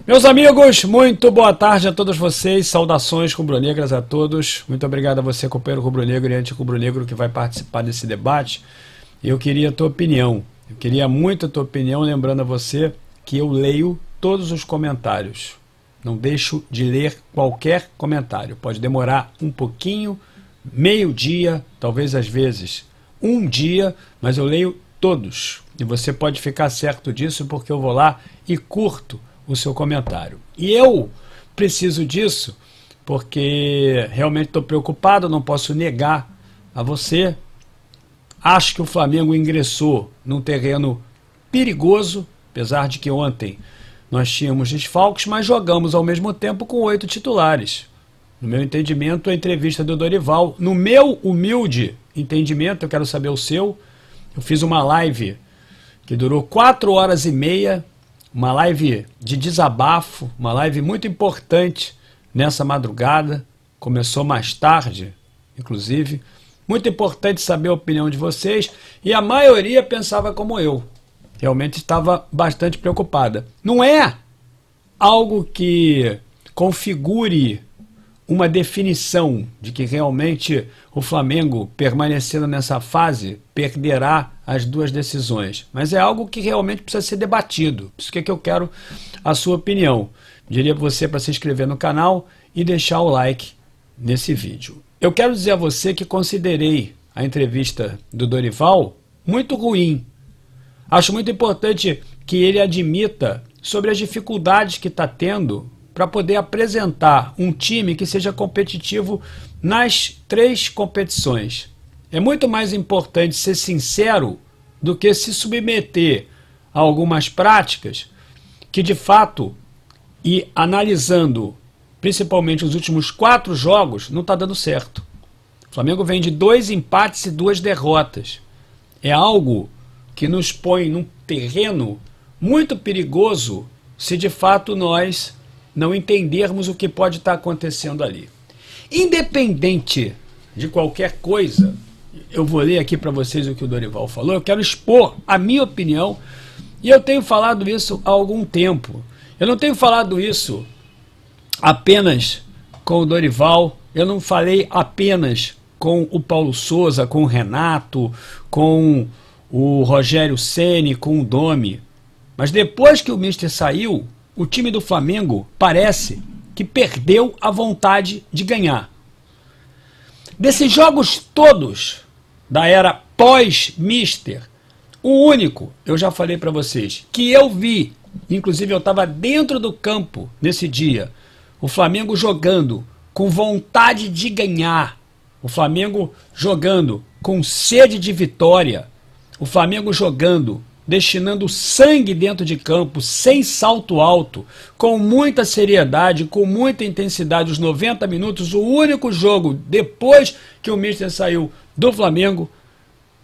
Meus amigos, muito boa tarde a todos vocês, saudações rubro-negras a todos. Muito obrigado a você, companheiro rubro-negro e anti-rubro-negro que vai participar desse debate. Eu queria a tua opinião, eu queria muito a tua opinião, lembrando a você que eu leio todos os comentários. Não deixo de ler qualquer comentário, pode demorar um pouquinho, meio dia, talvez às vezes um dia, mas eu leio todos. E você pode ficar certo disso porque eu vou lá e curto o seu comentário. E eu preciso disso porque realmente estou preocupado, não posso negar a você. Acho que o Flamengo ingressou num terreno perigoso, apesar de que ontem nós tínhamos desfalques, mas jogamos ao mesmo tempo com 8 titulares. No meu entendimento, a entrevista do Dorival, no meu humilde entendimento, eu quero saber o seu, eu fiz uma live que durou 4 horas e meia, uma live de desabafo, uma live muito importante nessa madrugada, começou mais tarde, inclusive. Muito importante saber a opinião de vocês, e a maioria pensava como eu. Realmente estava bastante preocupada. Não é algo que configure uma definição de que realmente o Flamengo, permanecendo nessa fase, perderá as duas decisões. Mas é algo que realmente precisa ser debatido. Por isso que eu quero a sua opinião. Diria para você para se inscrever no canal e deixar o like nesse vídeo. Eu quero dizer a você que considerei a entrevista do Dorival muito ruim. Acho muito importante que ele admita sobre as dificuldades que está tendo para poder apresentar um time que seja competitivo nas 3 competições. É muito mais importante ser sincero do que se submeter a algumas práticas que, de fato, e analisando principalmente os últimos 4 jogos, não está dando certo. O Flamengo vem de 2 empates e 2 derrotas. É algo que nos põe num terreno muito perigoso se de fato nós não entendermos o que pode estar acontecendo ali. Independente de qualquer coisa, eu vou ler aqui para vocês o que o Dorival falou, eu quero expor a minha opinião, e eu tenho falado isso há algum tempo. Eu não tenho falado isso apenas com o Dorival, eu não falei apenas com o Paulo Souza, com o Renato, com o Rogério Ceni, com o Domi, mas depois que o Mister saiu, o time do Flamengo parece que perdeu a vontade de ganhar. Desses jogos todos da era pós-Mister, o único, eu já falei para vocês, que eu vi, inclusive eu estava dentro do campo nesse dia, o Flamengo jogando com vontade de ganhar, o Flamengo jogando com sede de vitória, o Flamengo jogando destinando sangue dentro de campo, sem salto alto, com muita seriedade, com muita intensidade, os 90 minutos, o único jogo depois que o Mister saiu do Flamengo,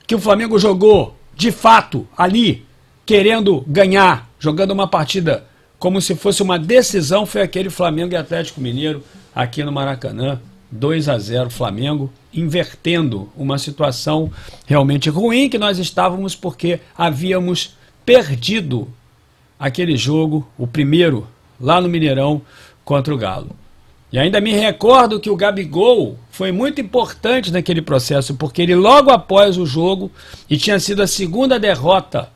que o Flamengo jogou de fato ali, querendo ganhar, jogando uma partida como se fosse uma decisão, foi aquele Flamengo e Atlético Mineiro aqui no Maracanã, 2-0 Flamengo, invertendo uma situação realmente ruim que nós estávamos porque havíamos perdido aquele jogo, o primeiro, lá no Mineirão, contra o Galo. E ainda me recordo que o Gabigol foi muito importante naquele processo, porque ele logo após o jogo, e tinha sido a segunda derrota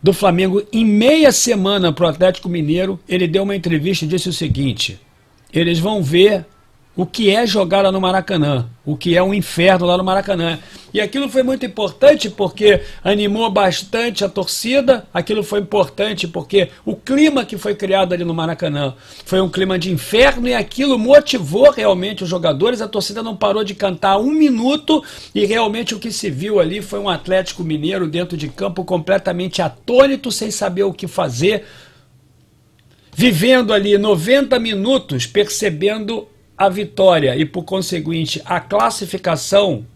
do Flamengo em meia semana para o Atlético Mineiro, ele deu uma entrevista e disse o seguinte: eles vão ver o que é jogar lá no Maracanã, o que é um inferno lá no Maracanã. E aquilo foi muito importante porque animou bastante a torcida, aquilo foi importante porque o clima que foi criado ali no Maracanã foi um clima de inferno e aquilo motivou realmente os jogadores, a torcida não parou de cantar 1 minuto e realmente o que se viu ali foi um Atlético Mineiro dentro de campo completamente atônito, sem saber o que fazer, vivendo ali 90 minutos, percebendo a vitória e, por conseguinte, a classificação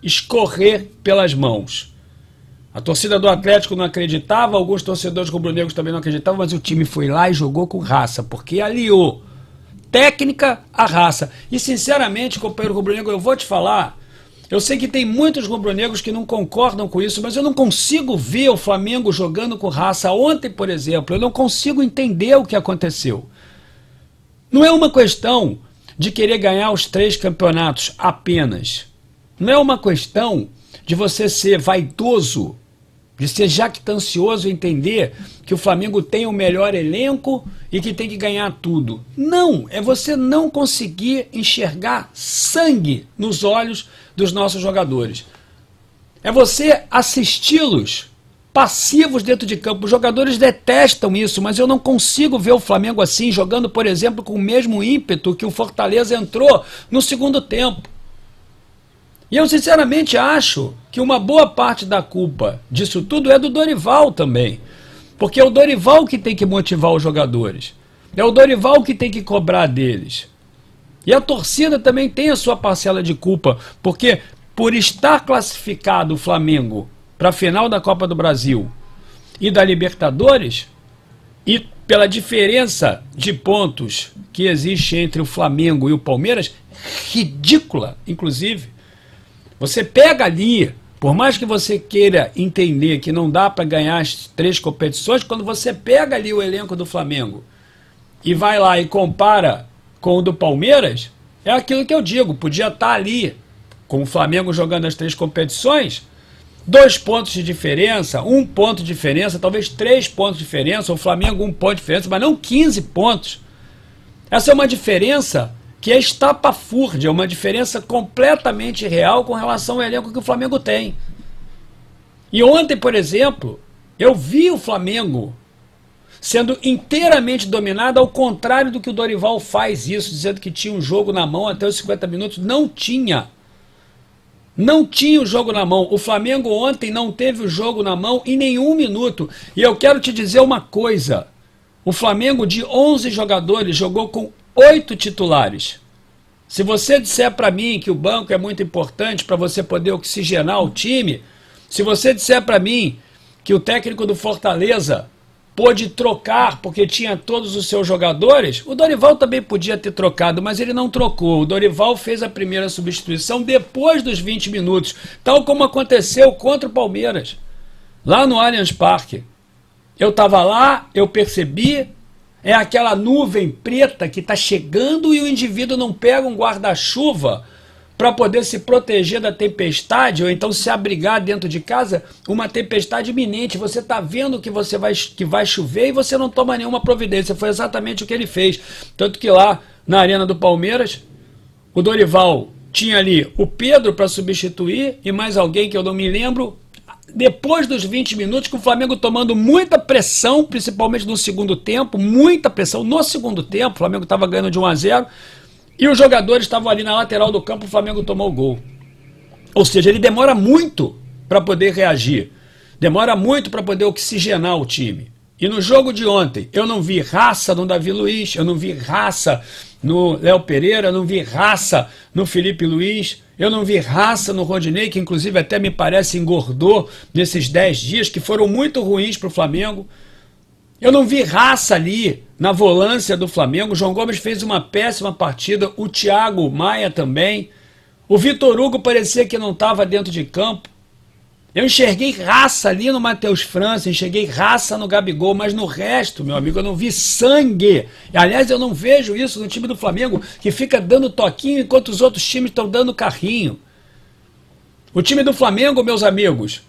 escorrer pelas mãos. A torcida do Atlético não acreditava, alguns torcedores rubro-negros também não acreditavam, mas o time foi lá e jogou com raça, porque aliou técnica à raça. E, sinceramente, companheiro rubro-negro, eu vou te falar, Eu sei que tem muitos rubro-negros que não concordam com isso, mas eu não consigo ver o Flamengo jogando com raça. Ontem, por exemplo, eu não consigo entender o que aconteceu. Não é uma questão de querer ganhar os 3 campeonatos apenas. Não é uma questão de você ser vaidoso, de ser jactancioso e entender que o Flamengo tem o melhor elenco e que tem que ganhar tudo. Não, é você não conseguir enxergar sangue nos olhos dos nossos jogadores. É você assisti-los passivos dentro de campo. Os jogadores detestam isso, mas eu não consigo ver o Flamengo assim, jogando, por exemplo, com o mesmo ímpeto que o Fortaleza entrou no segundo tempo. E eu sinceramente acho que uma boa parte da culpa disso tudo é do Dorival também. Porque é o Dorival que tem que motivar os jogadores. É o Dorival que tem que cobrar deles. E a torcida também tem a sua parcela de culpa, porque por estar classificado o Flamengo para a final da Copa do Brasil e da Libertadores, e pela diferença de pontos que existe entre o Flamengo e o Palmeiras, ridícula, inclusive. Você pega ali, por mais que você queira entender que não dá para ganhar as 3 competições, quando você pega ali o elenco do Flamengo e vai lá e compara com o do Palmeiras, é aquilo que eu digo, podia estar ali com o Flamengo jogando as 3 competições, 2 pontos de diferença, 1 ponto de diferença, talvez 3 pontos de diferença, o Flamengo 1 ponto de diferença, mas não 15 pontos. Essa é uma diferença que é estapafúrdia, uma diferença completamente real com relação ao elenco que o Flamengo tem. E ontem, por exemplo, eu vi o Flamengo sendo inteiramente dominado, ao contrário do que o Dorival faz isso, dizendo que tinha um jogo na mão até os 50 minutos. Não tinha. Não tinha o jogo na mão. O Flamengo ontem não teve o jogo na mão em nenhum minuto. E eu quero te dizer uma coisa. O Flamengo, de 11 jogadores, jogou com 8 titulares. Se você disser para mim que o banco é muito importante para você poder oxigenar o time, se você disser para mim que o técnico do Fortaleza pôde trocar porque tinha todos os seus jogadores, o Dorival também podia ter trocado, mas ele não trocou. O Dorival fez a primeira substituição depois dos 20 minutos, tal como aconteceu contra o Palmeiras, lá no Allianz Parque. Eu estava lá, eu percebi. É aquela nuvem preta que está chegando e o indivíduo não pega um guarda-chuva para poder se proteger da tempestade ou então se abrigar dentro de casa, uma tempestade iminente. Você está vendo que vai chover e você não toma nenhuma providência. Foi exatamente o que ele fez. Tanto que lá na Arena do Palmeiras, o Dorival tinha ali o Pedro para substituir e mais alguém que eu não me lembro. Depois dos 20 minutos, com o Flamengo tomando muita pressão, principalmente no segundo tempo, muita pressão no segundo tempo, o Flamengo estava ganhando de 1-0, e os jogadores estavam ali na lateral do campo, o Flamengo tomou o gol. Ou seja, ele demora muito para poder reagir, demora muito para poder oxigenar o time. E no jogo de ontem, eu não vi raça no Davi Luiz, eu não vi raça no Léo Pereira, eu não vi raça no Felipe Luiz, eu não vi raça no Rodinei, que inclusive até me parece engordou nesses 10 dias, que foram muito ruins para o Flamengo. Eu não vi raça ali na volância do Flamengo. O João Gomes fez uma péssima partida, o Thiago Maia também. O Vitor Hugo parecia que não estava dentro de campo. Eu enxerguei raça ali no Matheus França, enxerguei raça no Gabigol, mas no resto, meu amigo, eu não vi sangue. Aliás, eu não vejo isso no time do Flamengo, que fica dando toquinho enquanto os outros times estão dando carrinho. O time do Flamengo, meus amigos,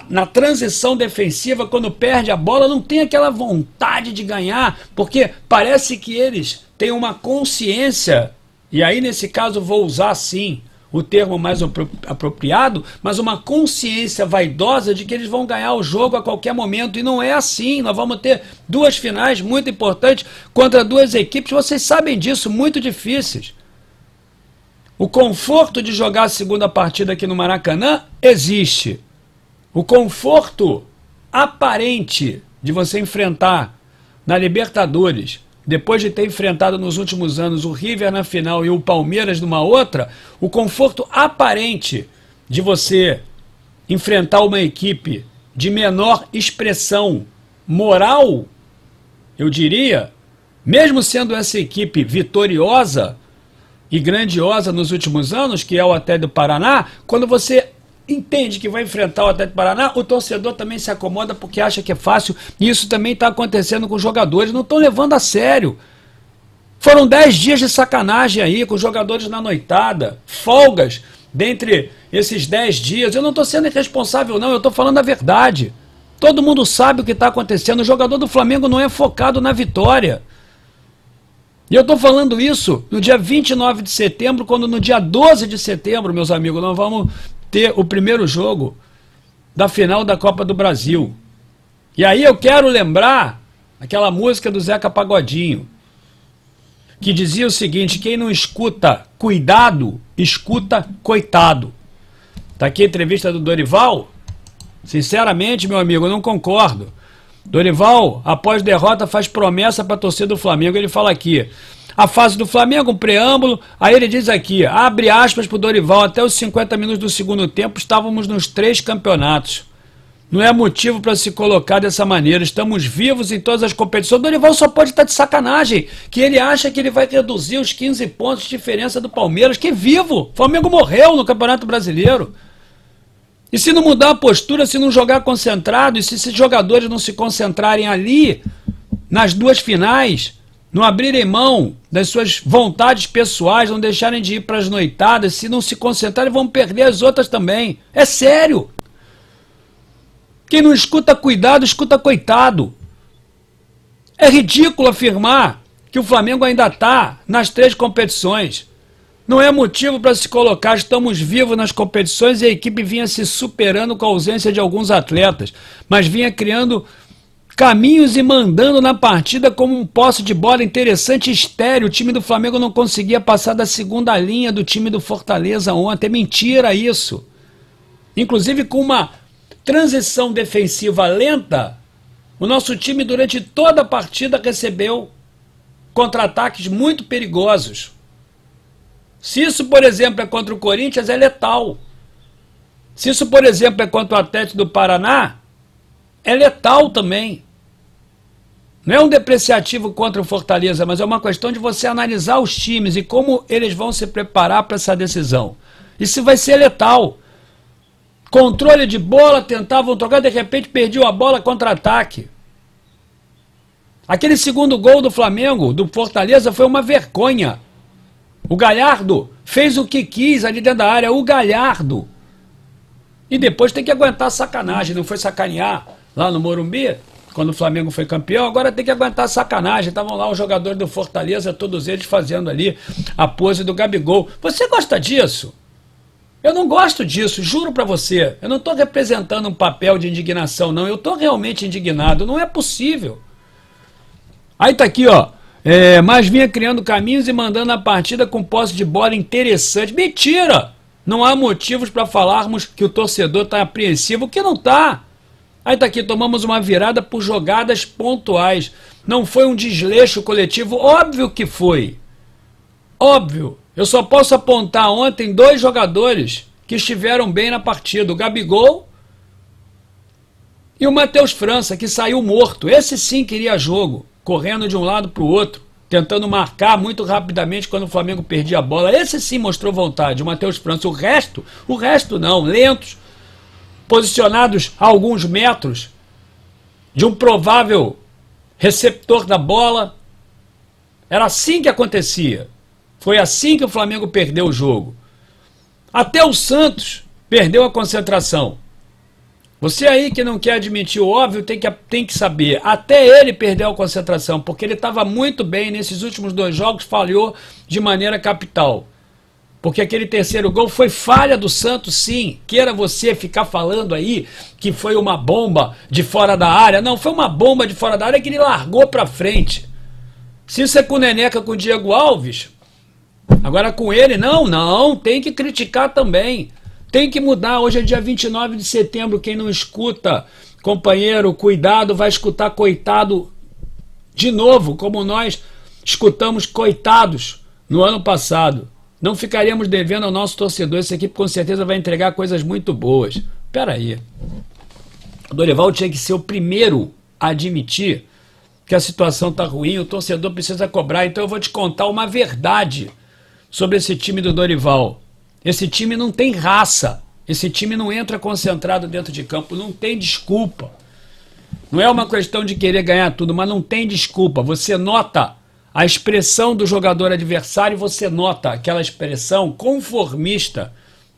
na transição defensiva, quando perde a bola, não tem aquela vontade de ganhar, porque parece que eles têm uma consciência, e aí nesse caso vou usar sim o termo mais apropriado, mas uma consciência vaidosa de que eles vão ganhar o jogo a qualquer momento, e não é assim. Nós vamos ter 2 finais muito importantes contra 2 equipes, vocês sabem disso, muito difíceis. O conforto de jogar a segunda partida aqui no Maracanã existe. O conforto aparente de você enfrentar na Libertadores, depois de ter enfrentado nos últimos anos o River na final e o Palmeiras numa outra, o conforto aparente de você enfrentar uma equipe de menor expressão moral, eu diria, mesmo sendo essa equipe vitoriosa, e grandiosa nos últimos anos, que é o Atlético do Paraná, quando você entende que vai enfrentar o Atlético do Paraná, o torcedor também se acomoda porque acha que é fácil, e isso também está acontecendo com os jogadores, não estão levando a sério. Foram 10 dias de sacanagem aí, com os jogadores na noitada, folgas dentre esses 10 dias. Eu não estou sendo irresponsável não, eu estou falando a verdade. Todo mundo sabe o que está acontecendo, o jogador do Flamengo não é focado na vitória. E eu estou falando isso no dia 29 de setembro, quando no dia 12 de setembro, meus amigos, nós vamos ter o primeiro jogo da final da Copa do Brasil. E aí eu quero lembrar aquela música do Zeca Pagodinho, que dizia o seguinte: quem não escuta cuidado, escuta coitado. Tá aqui a entrevista do Dorival. Sinceramente, meu amigo, eu não concordo. Dorival, após derrota, faz promessa para a torcida do Flamengo. Ele fala aqui: a fase do Flamengo, um preâmbulo. Aí ele diz aqui, abre aspas para o Dorival: até os 50 minutos do segundo tempo estávamos nos 3 campeonatos. Não é motivo para se colocar dessa maneira. Estamos vivos em todas as competições. O Dorival só pode estar de sacanagem, que ele acha que ele vai reduzir os 15 pontos de diferença do Palmeiras. Que vivo! O Flamengo morreu no Campeonato Brasileiro. E se não mudar a postura, se não jogar concentrado, e se esses jogadores não se concentrarem ali, nas 2 finais, não abrirem mão das suas vontades pessoais, não deixarem de ir para as noitadas, se não se concentrarem, vão perder as outras também. É sério! Quem não escuta cuidado, escuta coitado. É ridículo afirmar que o Flamengo ainda está nas 3 competições. Não é motivo para se colocar, estamos vivos nas competições, e a equipe vinha se superando com a ausência de alguns atletas, mas vinha criando caminhos e mandando na partida como um posse de bola interessante e estéreo. O time do Flamengo não conseguia passar da segunda linha do time do Fortaleza ontem. É mentira isso. Inclusive com uma transição defensiva lenta, o nosso time durante toda a partida recebeu contra-ataques muito perigosos. Se isso, por exemplo, é contra o Corinthians, é letal. Se isso, por exemplo, é contra o Atlético do Paraná, é letal também. Não é um depreciativo contra o Fortaleza, mas é uma questão de você analisar os times e como eles vão se preparar para essa decisão. Isso vai ser letal. Controle de bola, tentavam trocar, de repente perdiam a bola, contra-ataque. Aquele segundo gol do Flamengo, do Fortaleza, foi uma vergonha. O Galhardo fez o que quis ali dentro da área, o Galhardo. E depois tem que aguentar a sacanagem, não foi sacanear lá no Morumbi, quando o Flamengo foi campeão, agora tem que aguentar a sacanagem. Estavam lá os jogadores do Fortaleza, todos eles fazendo ali a pose do Gabigol. Você gosta disso? Eu não gosto disso, juro pra você. Eu não estou representando um papel de indignação, não. Eu estou realmente indignado, não é possível. Aí tá aqui, ó. Mas vinha criando caminhos e mandando a partida com posse de bola interessante. Mentira! Não há motivos para falarmos que o torcedor está apreensivo, que não está. Aí tá aqui, tomamos uma virada por jogadas pontuais. Não foi um desleixo coletivo? Óbvio que foi. Óbvio. Eu só posso apontar ontem 2 jogadores que estiveram bem na partida. O Gabigol e o Matheus França, que saiu morto. Esse sim queria jogo, correndo de um lado para o outro, tentando marcar muito rapidamente quando o Flamengo perdia a bola. Esse sim mostrou vontade, o Matheus França. O resto não, lentos, posicionados a alguns metros de um provável receptor da bola. Era assim que acontecia. Foi assim que o Flamengo perdeu o jogo. Até o Santos perdeu a concentração. Você aí que não quer admitir o óbvio tem que saber. Até ele perdeu a concentração, porque ele estava muito bem nesses últimos 2 jogos, falhou de maneira capital. Porque aquele terceiro gol foi falha do Santos, sim. Queira você ficar falando aí que foi uma bomba de fora da área. Não, foi uma bomba de fora da área que ele largou para frente. Se isso é com o Neneca, com o Diego Alves, agora com ele, não, tem que criticar também. Tem que mudar. Hoje é dia 29 de setembro. Quem não escuta, companheiro, cuidado, vai escutar coitado de novo, como nós escutamos coitados no ano passado. Não ficaríamos devendo ao nosso torcedor. Essa equipe com certeza vai entregar coisas muito boas. Espera aí. O Dorival tinha que ser o primeiro a admitir que a situação está ruim, o torcedor precisa cobrar. Então eu vou te contar uma verdade sobre esse time do Dorival. Esse time não tem raça. Esse time não entra concentrado dentro de campo. Não tem desculpa. Não é uma questão de querer ganhar tudo, mas não tem desculpa. Você nota a expressão do jogador adversário e você nota aquela expressão conformista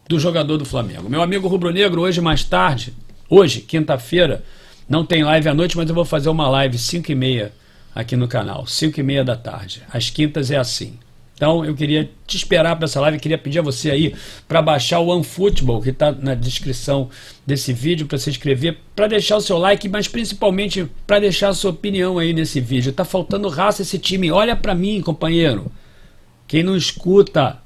do jogador do Flamengo. Meu amigo rubro-negro, hoje mais tarde, hoje, quinta-feira, não tem live à noite, mas eu vou fazer uma live 5h30 aqui no canal, 5h30 da tarde. Às quintas é assim. Então eu queria te esperar para essa live, queria pedir a você aí para baixar o OneFootball, que está na descrição desse vídeo, para se inscrever, para deixar o seu like, mas principalmente para deixar a sua opinião aí nesse vídeo. Tá faltando raça esse time, olha para mim, companheiro. Quem não escuta,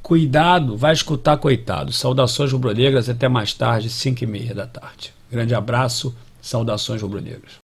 cuidado, vai escutar, coitado. Saudações rubro-negras, até mais tarde, 5h30 da tarde. Grande abraço, saudações rubro-negras.